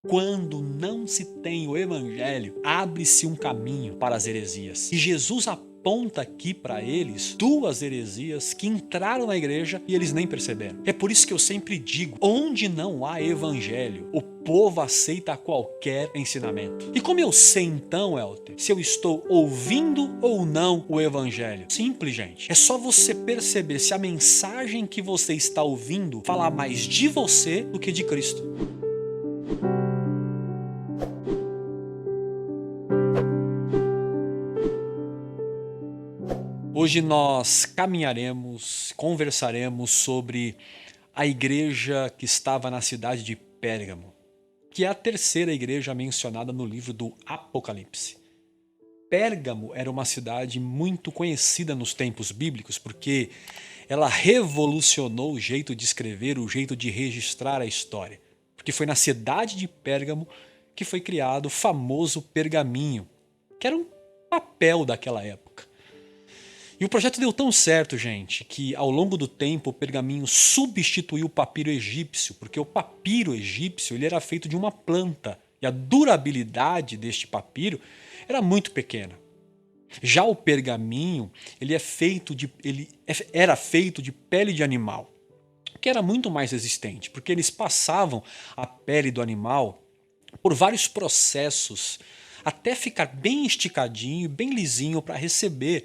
Quando não se tem o evangelho, abre-se um caminho para as heresias. E Jesus aponta aqui para eles duas heresias que entraram na igreja e eles nem perceberam. É por isso que eu sempre digo, onde não há evangelho, o povo aceita qualquer ensinamento. E como eu sei então, Elter, se eu estou ouvindo ou não o evangelho? Simples, gente. É só você perceber se a mensagem que você está ouvindo fala mais de você do que de Cristo. Hoje nós caminharemos, conversaremos sobre a igreja que estava na cidade de Pérgamo, que é a terceira igreja mencionada no livro do Apocalipse. Pérgamo era uma cidade muito conhecida nos tempos bíblicos porque ela revolucionou o jeito de escrever, o jeito de registrar a história. Porque foi na cidade de Pérgamo que foi criado o famoso pergaminho, que era um papel daquela época. E o projeto deu tão certo, gente, que ao longo do tempo o pergaminho substituiu o papiro egípcio, porque o papiro egípcio ele era feito de uma planta e a durabilidade deste papiro era muito pequena. Já o pergaminho era feito de pele de animal, que era muito mais resistente, porque eles passavam a pele do animal por vários processos até ficar bem esticadinho, bem lisinho para receber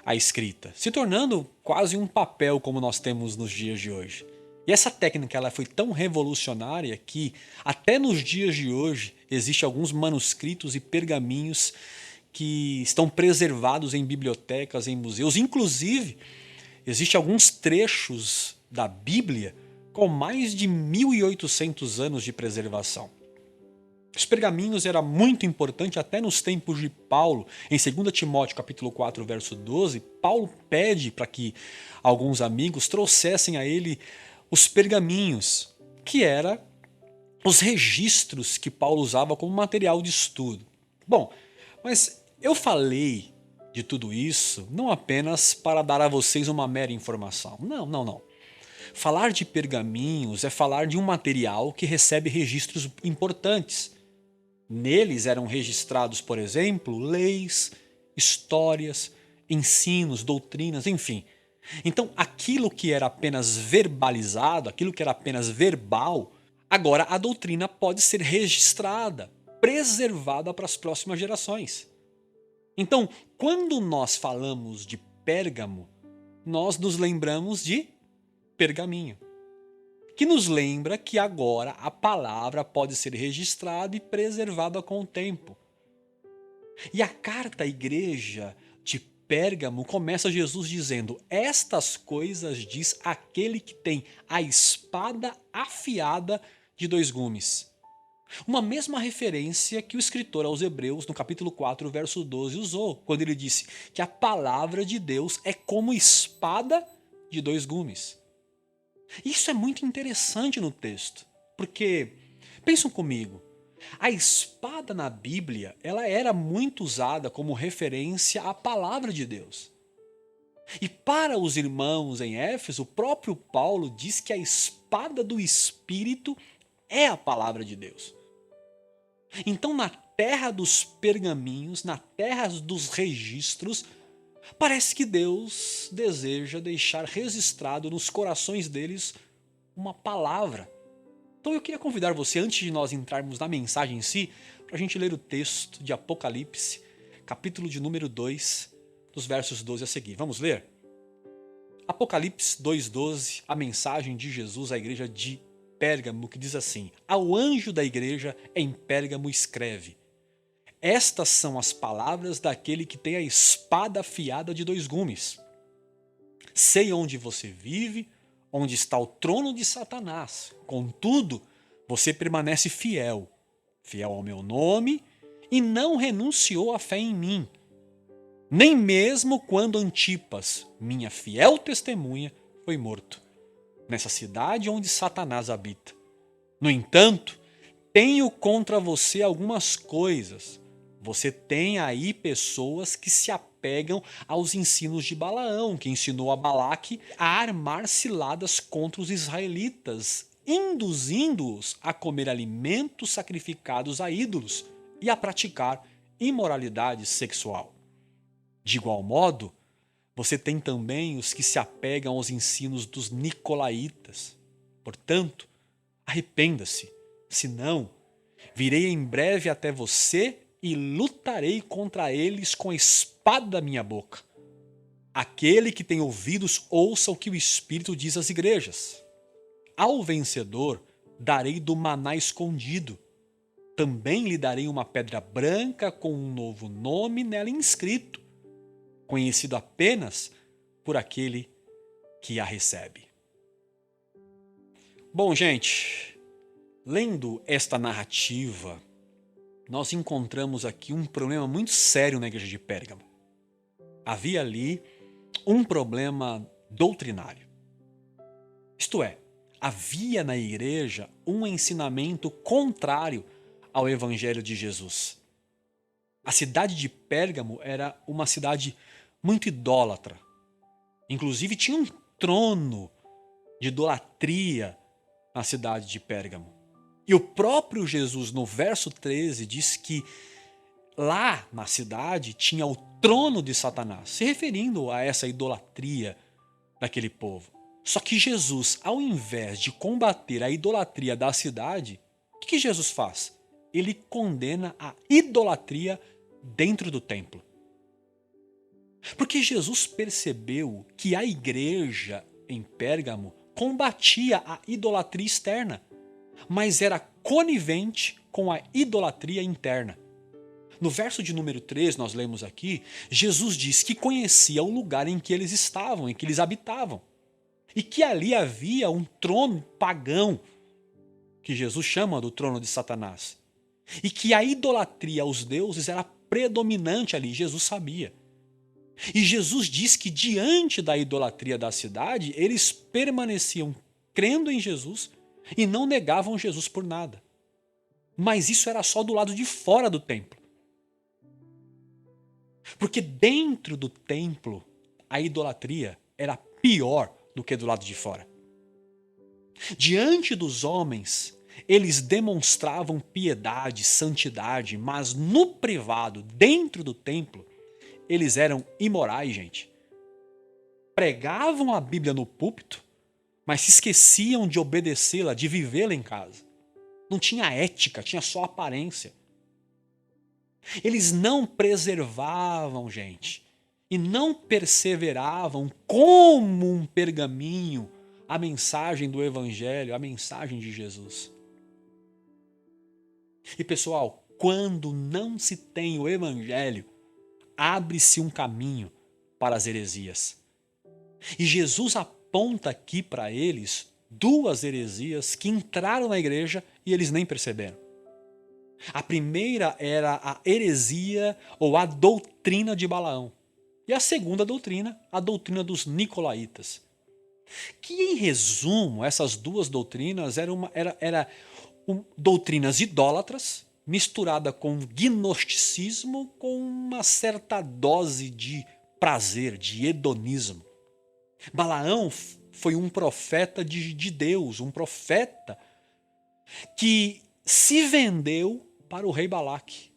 a escrita, se tornando quase um papel como nós temos nos dias de hoje. E essa técnica ela foi tão revolucionária que até nos dias de hoje existem alguns manuscritos e pergaminhos que estão preservados em bibliotecas, em museus. Inclusive, existem alguns trechos da Bíblia com mais de 1800 anos de preservação. Os pergaminhos era muito importante até nos tempos de Paulo. Em 2 Timóteo capítulo 4, verso 12, Paulo pede para que alguns amigos trouxessem a ele os pergaminhos, que eram os registros que Paulo usava como material de estudo. Bom, mas eu falei de tudo isso não apenas para dar a vocês uma mera informação. Não. Falar de pergaminhos é falar de um material que recebe registros importantes. Neles eram registrados, por exemplo, leis, histórias, ensinos, doutrinas, enfim. Então, aquilo que era apenas verbalizado, aquilo que era apenas verbal, agora a doutrina pode ser registrada, preservada para as próximas gerações. Então, quando nós falamos de Pérgamo, nós nos lembramos de pergaminho, que nos lembra que agora a palavra pode ser registrada e preservada com o tempo. E a carta à igreja de Pérgamo começa Jesus dizendo: estas coisas diz aquele que tem a espada afiada de dois gumes. Uma mesma referência que o escritor aos Hebreus, no capítulo 4, verso 12, usou, quando ele disse que a palavra de Deus é como espada de dois gumes. Isso é muito interessante no texto, porque, pensam comigo, a espada na Bíblia ela era muito usada como referência à palavra de Deus. E para os irmãos em Éfeso, o próprio Paulo diz que a espada do Espírito é a palavra de Deus. Então, na terra dos pergaminhos, na terra dos registros, parece que Deus deseja deixar registrado nos corações deles uma palavra. Então eu queria convidar você, antes de nós entrarmos na mensagem em si, para a gente ler o texto de Apocalipse, capítulo de número 2, dos versos 12 a seguir. Vamos ler? Apocalipse 2,12, a mensagem de Jesus à igreja de Pérgamo, que diz assim: ao anjo da igreja em Pérgamo escreve: estas são as palavras daquele que tem a espada afiada de dois gumes. Sei onde você vive, onde está o trono de Satanás. Contudo, você permanece fiel, fiel ao meu nome, e não renunciou à fé em mim. Nem mesmo quando Antipas, minha fiel testemunha, foi morto, nessa cidade onde Satanás habita. No entanto, tenho contra você algumas coisas. Você tem aí pessoas que se apegam aos ensinos de Balaão, que ensinou a Balaque a armar ciladas contra os israelitas induzindo-os a comer alimentos sacrificados a ídolos e a praticar imoralidade sexual. De igual modo, você tem também os que se apegam aos ensinos dos nicolaítas. Portanto, arrependa-se, senão virei em breve até você e lutarei contra eles com a espada da minha boca. Aquele que tem ouvidos, ouça o que o Espírito diz às igrejas. Ao vencedor darei do maná escondido. Também lhe darei uma pedra branca com um novo nome nela inscrito, conhecido apenas por aquele que a recebe. Bom, gente, lendo esta narrativa, nós encontramos aqui um problema muito sério na igreja de Pérgamo. Havia ali um problema doutrinário. Isto é, havia na igreja um ensinamento contrário ao evangelho de Jesus. A cidade de Pérgamo era uma cidade muito idólatra. Inclusive tinha um trono de idolatria na cidade de Pérgamo. E o próprio Jesus, no verso 13, diz que lá na cidade tinha o trono de Satanás, se referindo a essa idolatria daquele povo. Só que Jesus, ao invés de combater a idolatria da cidade, o que Jesus faz? Ele condena a idolatria dentro do templo. Porque Jesus percebeu que a igreja em Pérgamo combatia a idolatria externa, mas era conivente com a idolatria interna. No verso de número 3, nós lemos aqui, Jesus diz que conhecia o lugar em que eles estavam, em que eles habitavam. E que ali havia um trono pagão, que Jesus chama do trono de Satanás. E que a idolatria aos deuses era predominante ali, Jesus sabia. E Jesus diz que diante da idolatria da cidade, eles permaneciam crendo em Jesus e não negavam Jesus por nada. Mas isso era só do lado de fora do templo. Porque dentro do templo, a idolatria era pior do que do lado de fora. Diante dos homens, eles demonstravam piedade, santidade, mas no privado, dentro do templo, eles eram imorais, gente. Pregavam a Bíblia no púlpito, mas se esqueciam de obedecê-la, de vivê-la em casa. Não tinha ética, tinha só aparência. Eles não preservavam, gente, e não perseveravam como um pergaminho a mensagem do Evangelho, a mensagem de Jesus. E pessoal, quando não se tem o Evangelho, abre-se um caminho para as heresias. E Jesus aponta aqui para eles duas heresias que entraram na igreja e eles nem perceberam. A primeira era a heresia ou a doutrina de Balaão. E a segunda doutrina, a doutrina dos nicolaítas. Que em resumo, essas duas doutrinas eram doutrinas idólatras, misturada com gnosticismo, com uma certa dose de prazer, de hedonismo. Balaão foi um profeta de Deus, um profeta que se vendeu para o rei Balaque.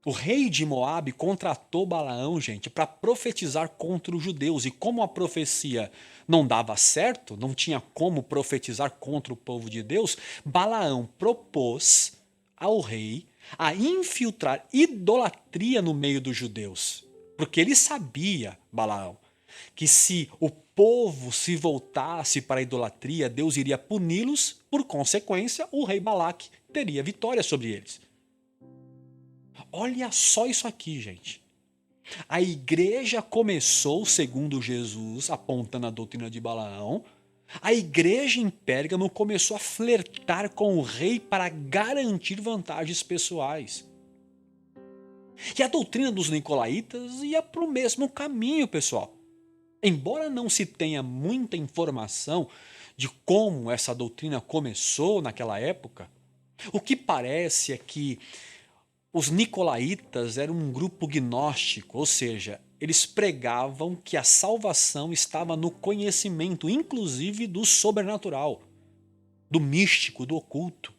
O rei de Moabe contratou Balaão, gente, para profetizar contra os judeus. E como a profecia não dava certo, não tinha como profetizar contra o povo de Deus, Balaão propôs ao rei a infiltrar idolatria no meio dos judeus. Porque ele sabia, Balaão, que se o povo se voltasse para a idolatria, Deus iria puni-los, por consequência, o rei Balaque teria vitória sobre eles. Olha só isso aqui, gente. A igreja começou, segundo Jesus, apontando a doutrina de Balaão, a igreja em Pérgamo começou a flertar com o rei para garantir vantagens pessoais. E a doutrina dos nicolaítas ia para o mesmo caminho, pessoal. Embora não se tenha muita informação de como essa doutrina começou naquela época, o que parece é que os nicolaítas eram um grupo gnóstico, ou seja, eles pregavam que a salvação estava no conhecimento, inclusive do sobrenatural. do místico, do oculto.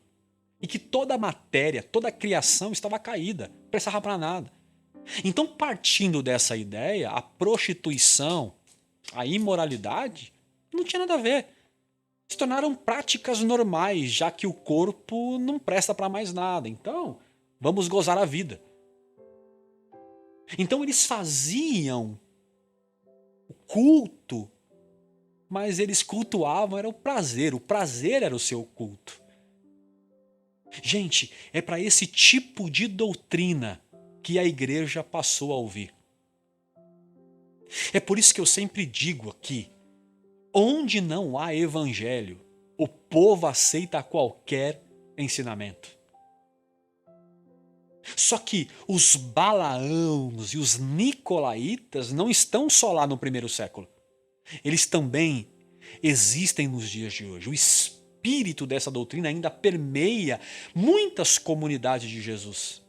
E que toda a matéria, toda a criação estava caída, não prestava para nada. Então, partindo dessa ideia, a prostituição, a imoralidade, não tinha nada a ver. Se tornaram práticas normais, já que o corpo não presta para mais nada. Então, vamos gozar a vida. Então eles faziam o culto, mas eles cultuavam, era o prazer era o seu culto. Gente, é para esse tipo de doutrina que a igreja passou a ouvir. É por isso que eu sempre digo aqui, onde não há evangelho, o povo aceita qualquer ensinamento. Só que os balaãos e os nicolaítas não estão só lá no primeiro século. Eles também existem nos dias de hoje. O espírito dessa doutrina ainda permeia muitas comunidades de Jesus.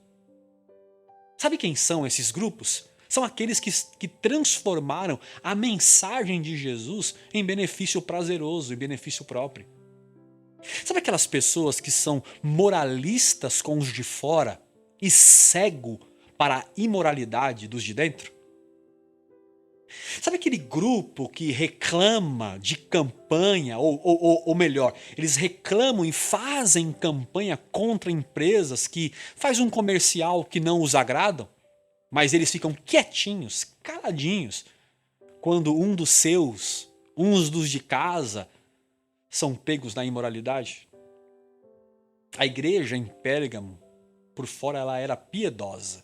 Sabe quem são esses grupos? São aqueles que transformaram a mensagem de Jesus em benefício prazeroso, em benefício próprio. Sabe aquelas pessoas que são moralistas com os de fora e cego para a imoralidade dos de dentro? Sabe aquele grupo que reclama de campanha, ou melhor, eles reclamam e fazem campanha contra empresas que faz um comercial que não os agradam, mas eles ficam quietinhos, caladinhos, quando uns dos de casa, são pegos na imoralidade? A igreja em Pérgamo, por fora, ela era piedosa.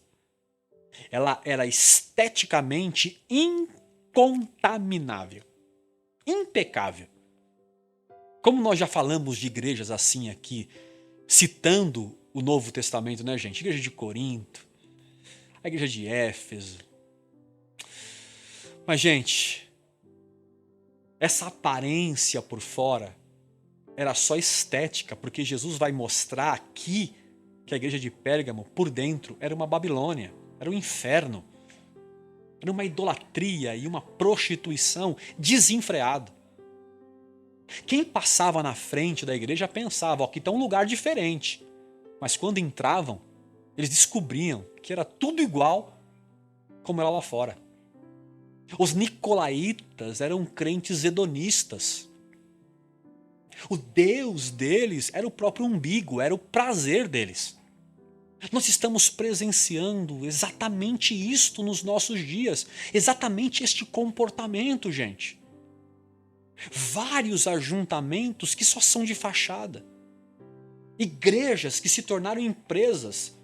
Ela era esteticamente incontaminável, impecável. Como nós já falamos de igrejas assim aqui, citando o Novo Testamento, né, gente? A igreja de Corinto, a igreja de Éfeso. Mas, gente, essa aparência por fora era só estética, porque Jesus vai mostrar aqui que a igreja de Pérgamo, por dentro, era uma Babilônia, era um inferno. Era uma idolatria e uma prostituição desenfreada. Quem passava na frente da igreja pensava, ó, que está um lugar diferente. Mas quando entravam, eles descobriam que era tudo igual como era lá fora. Os nicolaítas eram crentes hedonistas. O Deus deles era o próprio umbigo, era o prazer deles. Nós estamos presenciando exatamente isto nos nossos dias. Exatamente este comportamento, gente. Vários ajuntamentos que só são de fachada. Igrejas que se tornaram empresas.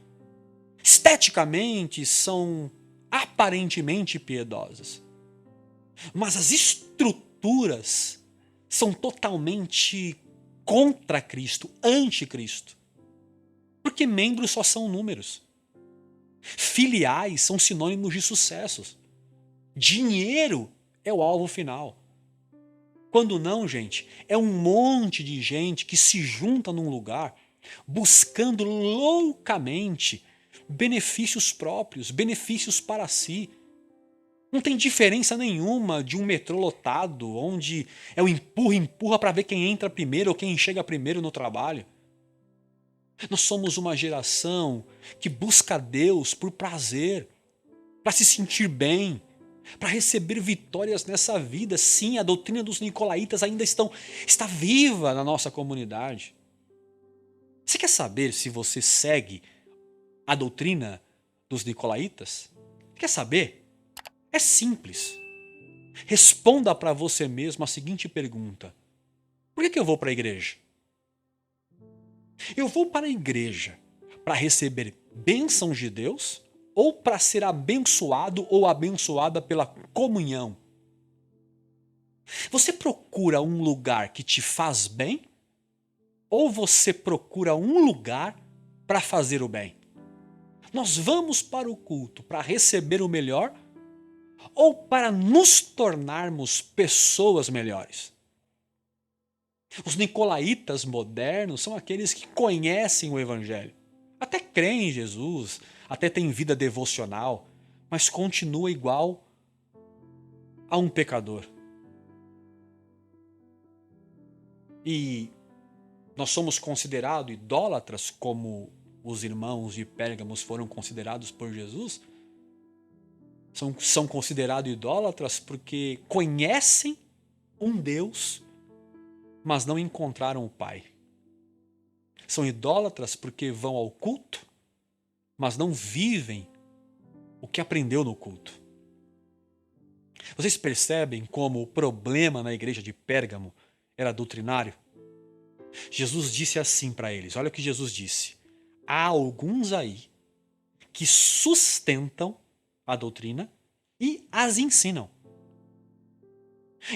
Esteticamente são aparentemente piedosas. Mas as estruturas são totalmente contra Cristo, anticristo. Porque membros só são números. Filiais são sinônimos de sucessos. Dinheiro é o alvo final. Quando não, gente, é um monte de gente que se junta num lugar buscando loucamente benefícios próprios, benefícios para si. Não tem diferença nenhuma de um metrô lotado, onde é o empurra para ver quem entra primeiro ou quem chega primeiro no trabalho. Nós somos uma geração que busca Deus por prazer, para se sentir bem, para receber vitórias nessa vida. Sim, a doutrina dos nicolaítas ainda está viva na nossa comunidade. Você quer saber se você segue a doutrina dos nicolaítas? Quer saber? É simples. Responda para você mesmo a seguinte pergunta: por que eu vou para a igreja? Eu vou para a igreja para receber bênçãos de Deus ou para ser abençoado ou abençoada pela comunhão? Você procura um lugar que te faz bem ou você procura um lugar para fazer o bem? Nós vamos para o culto para receber o melhor ou para nos tornarmos pessoas melhores? Os nicolaítas modernos são aqueles que conhecem o evangelho. Até creem em Jesus, até têm vida devocional, mas continua igual a um pecador. E Nós somos considerados idólatras como os irmãos de Pérgamos foram considerados por Jesus? São considerados idólatras porque conhecem um Deus, mas não encontraram o Pai. São idólatras porque vão ao culto, mas não vivem o que aprendeu no culto. Vocês percebem como o problema na igreja de Pérgamo era doutrinário? Jesus disse assim para eles, olha o que Jesus disse. Há alguns aí que sustentam a doutrina e as ensinam.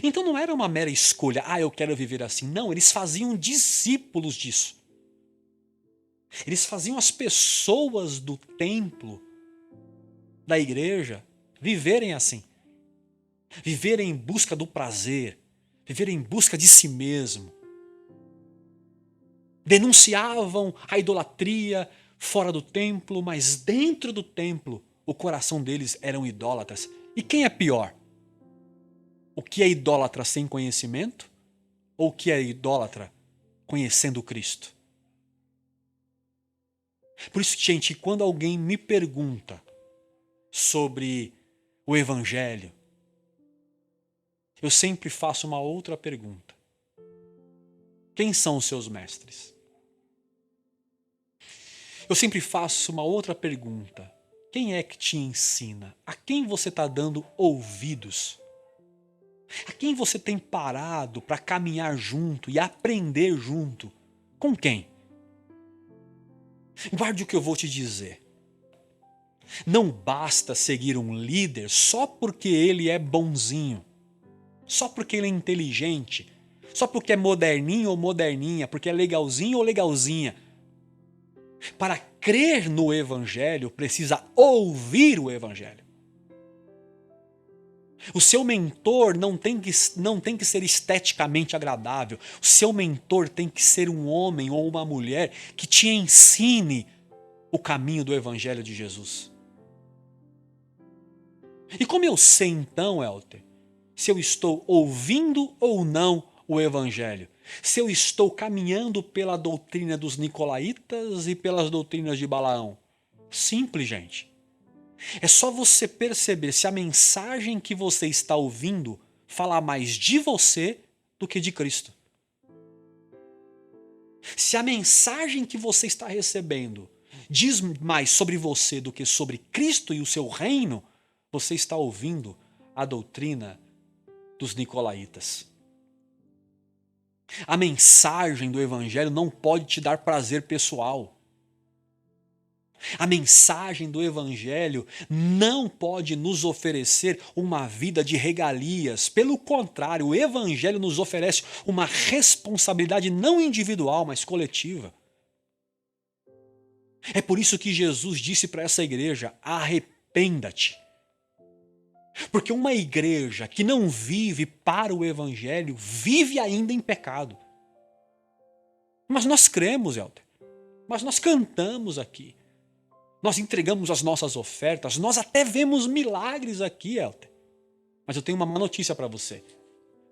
Então não era uma mera escolha, eu quero viver assim. Não, eles faziam discípulos disso. Eles faziam as pessoas do templo, da igreja, viverem assim. Viverem em busca do prazer, viverem em busca de si mesmo. Denunciavam a idolatria fora do templo, mas dentro do templo o coração deles eram idólatras. E quem é pior? O que é idólatra sem conhecimento ou o que é idólatra conhecendo Cristo? Por isso, gente, quando alguém me pergunta sobre o Evangelho, eu sempre faço uma outra pergunta. Quem são os seus mestres? Eu sempre faço uma outra pergunta. Quem é que te ensina? A quem você está dando ouvidos? A quem você tem parado para caminhar junto e aprender junto? Com quem? Guarde o que eu vou te dizer. Não basta seguir um líder só porque ele é bonzinho, só porque ele é inteligente, só porque é moderninho ou moderninha, porque é legalzinho ou legalzinha. Para crer no Evangelho, precisa ouvir o Evangelho. O seu mentor não tem que ser esteticamente agradável. O seu mentor tem que ser um homem ou uma mulher que te ensine o caminho do Evangelho de Jesus. E como eu sei então, Helter, se eu estou ouvindo ou não o Evangelho? Se eu estou caminhando pela doutrina dos nicolaítas e pelas doutrinas de Balaão? Simples, gente. É só você perceber se a mensagem que você está ouvindo fala mais de você do que de Cristo. Se a mensagem que você está recebendo diz mais sobre você do que sobre Cristo e o seu reino, você está ouvindo a doutrina dos nicolaítas. A mensagem do Evangelho não pode te dar prazer pessoal. A mensagem do Evangelho não pode nos oferecer uma vida de regalias. Pelo contrário, o Evangelho nos oferece uma responsabilidade não individual, mas coletiva. É por isso que Jesus disse para essa igreja, arrependa-te. Porque uma igreja que não vive para o Evangelho, vive ainda em pecado. Mas nós cremos, Helder. Mas nós cantamos aqui. Nós entregamos as nossas ofertas, nós até vemos milagres aqui, Helder. Mas eu tenho uma má notícia para você.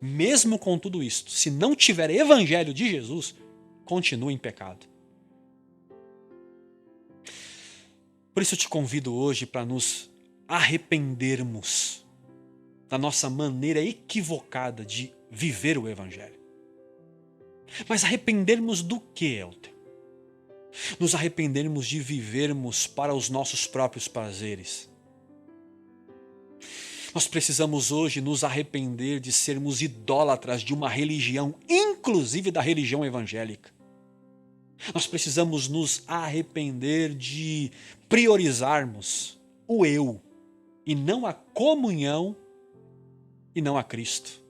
Mesmo com tudo isso, se não tiver Evangelho de Jesus, continua em pecado. Por isso eu te convido hoje para nos arrependermos da nossa maneira equivocada de viver o Evangelho. Mas arrependermos do que, Helder? Nos arrependermos de vivermos para os nossos próprios prazeres. Nós precisamos hoje nos arrepender de sermos idólatras de uma religião, inclusive da religião evangélica. Nós precisamos nos arrepender de priorizarmos o eu e não a comunhão e não a Cristo.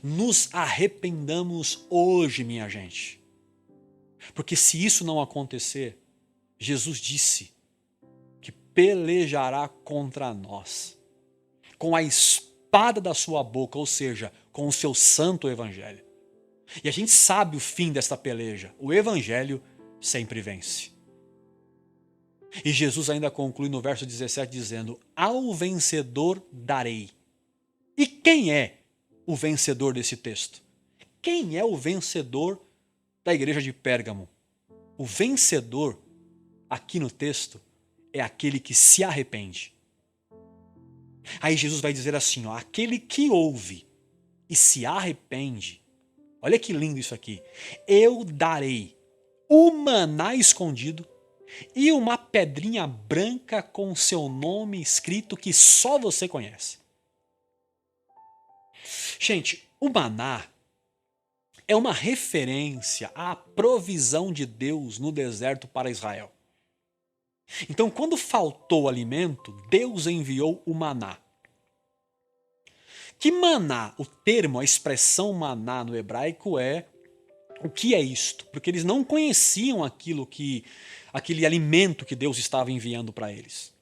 Nos arrependamos hoje, minha gente. Porque se isso não acontecer, Jesus disse que pelejará contra nós com a espada da sua boca, ou seja, com o seu santo evangelho. E a gente sabe o fim desta peleja. O evangelho sempre vence. E Jesus ainda conclui no verso 17 dizendo, ao vencedor darei. E quem é o vencedor desse texto? Quem é o vencedor da igreja de Pérgamo, o vencedor aqui no texto é aquele que se arrepende. Aí Jesus vai dizer assim, ó, aquele que ouve e se arrepende, olha que lindo isso aqui, eu darei o maná escondido e uma pedrinha branca com seu nome escrito que só você conhece. Gente, o maná é uma referência à provisão de Deus no deserto para Israel. Então, quando faltou alimento, Deus enviou o maná. Que maná, o termo, a expressão maná no hebraico é o que é isto? Porque eles não conheciam aquele alimento que Deus estava enviando para eles.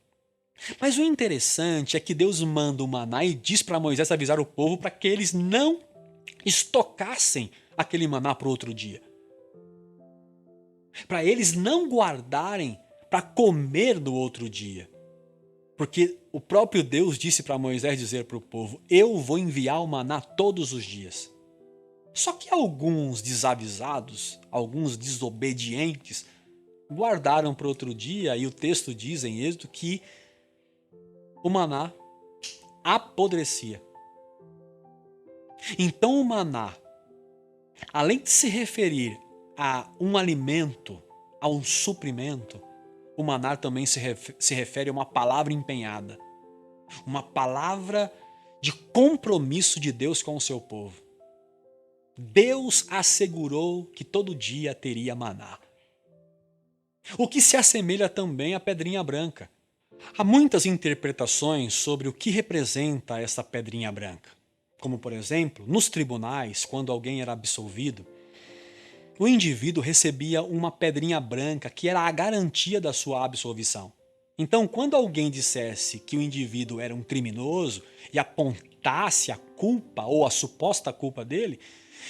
Mas o interessante é que Deus manda o maná e diz para Moisés avisar o povo para que eles não estocassem aquele maná para o outro dia. Para eles não guardarem para comer no outro dia. Porque o próprio Deus disse para Moisés dizer para o povo, eu vou enviar o maná todos os dias. Só que alguns desavisados, alguns desobedientes, guardaram para outro dia, e o texto diz em Êxodo que o maná apodrecia. Então o maná, além de se referir a um alimento, a um suprimento, o maná também se refere a uma palavra empenhada, uma palavra de compromisso de Deus com o seu povo. Deus assegurou que todo dia teria maná. O que se assemelha também à pedrinha branca. Há muitas interpretações sobre o que representa essa pedrinha branca. Como, por exemplo, nos tribunais, quando alguém era absolvido, o indivíduo recebia uma pedrinha branca que era a garantia da sua absolvição. Então, quando alguém dissesse que o indivíduo era um criminoso e apontasse a culpa ou a suposta culpa dele,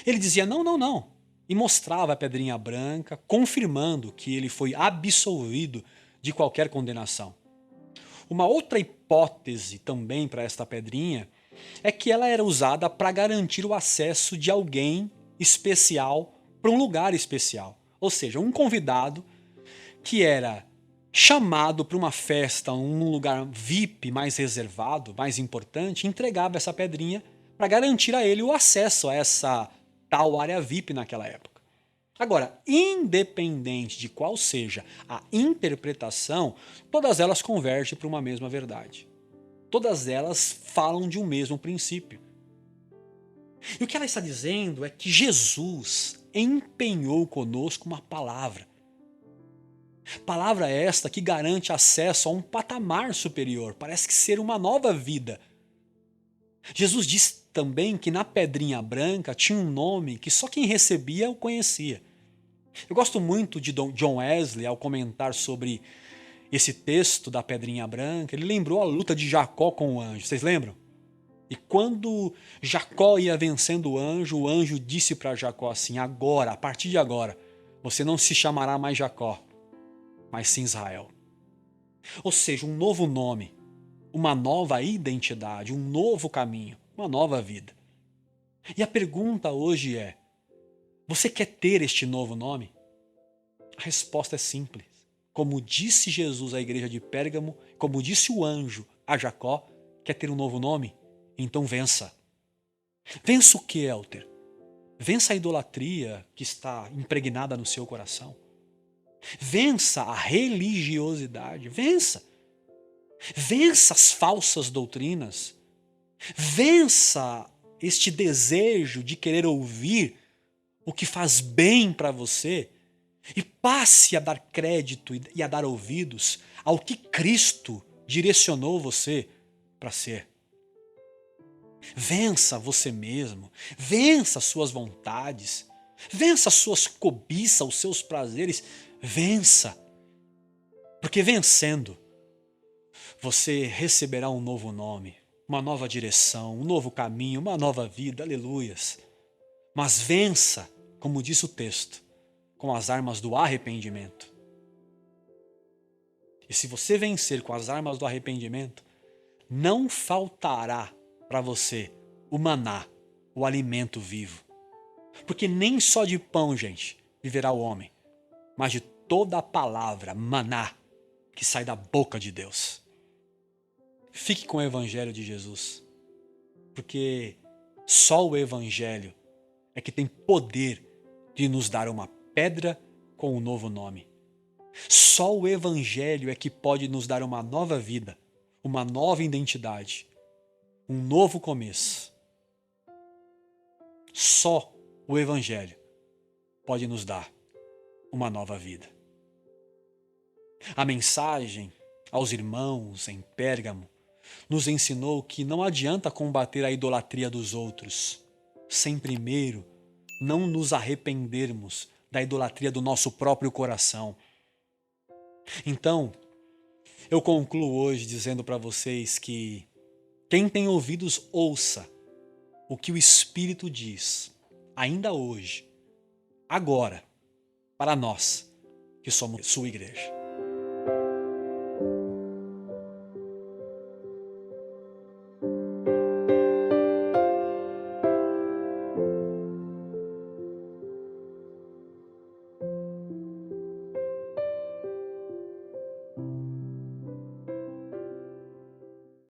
ele dizia não, não, não, e mostrava a pedrinha branca, confirmando que ele foi absolvido de qualquer condenação. Uma outra hipótese também para esta pedrinha é que ela era usada para garantir o acesso de alguém especial para um lugar especial. Ou seja, um convidado que era chamado para uma festa, um lugar VIP mais reservado, mais importante, entregava essa pedrinha para garantir a ele o acesso a essa tal área VIP naquela época. Agora, independente de qual seja a interpretação, todas elas convergem para uma mesma verdade. Todas elas falam de um mesmo princípio. E o que ela está dizendo é que Jesus empenhou conosco uma palavra. Palavra esta que garante acesso a um patamar superior, parece que ser uma nova vida. Jesus disse também que na pedrinha branca tinha um nome que só quem recebia o conhecia. Eu gosto muito de John Wesley ao comentar sobre esse texto da pedrinha branca. Ele lembrou a luta de Jacó com o anjo, vocês lembram? E quando Jacó ia vencendo o anjo disse para Jacó assim, agora, a partir de agora, você não se chamará mais Jacó, mas sim Israel. Ou seja, um novo nome, uma nova identidade, um novo caminho, uma nova vida. E a pergunta hoje é, você quer ter este novo nome? A resposta é simples. Como disse Jesus à igreja de Pérgamo, como disse o anjo a Jacó, quer ter um novo nome? Então vença. Vença o que, Elter? Vença a idolatria que está impregnada no seu coração. Vença a religiosidade. Vença. Vença as falsas doutrinas. Vença este desejo de querer ouvir o que faz bem para você e passe a dar crédito e a dar ouvidos ao que Cristo direcionou você para ser. Vença você mesmo, vença suas vontades, vença suas cobiças, os seus prazeres, vença. Porque vencendo, você receberá um novo nome, uma nova direção, um novo caminho, uma nova vida, aleluias. Mas vença, como diz o texto, com as armas do arrependimento. E se você vencer com as armas do arrependimento, não faltará para você o maná, o alimento vivo. Porque nem só de pão, gente, viverá o homem, mas de toda a palavra, maná, que sai da boca de Deus. Fique com o Evangelho de Jesus, porque só o Evangelho é que tem poder de nos dar uma pedra com um novo nome. Só o Evangelho é que pode nos dar uma nova vida, uma nova identidade, um novo começo. Só o Evangelho pode nos dar uma nova vida. A mensagem aos irmãos em Pérgamo nos ensinou que não adianta combater a idolatria dos outros sem primeiro não nos arrependermos da idolatria do nosso próprio coração. Então, eu concluo hoje dizendo para vocês que quem tem ouvidos ouça o que o Espírito diz, ainda hoje, agora, para nós que somos sua igreja.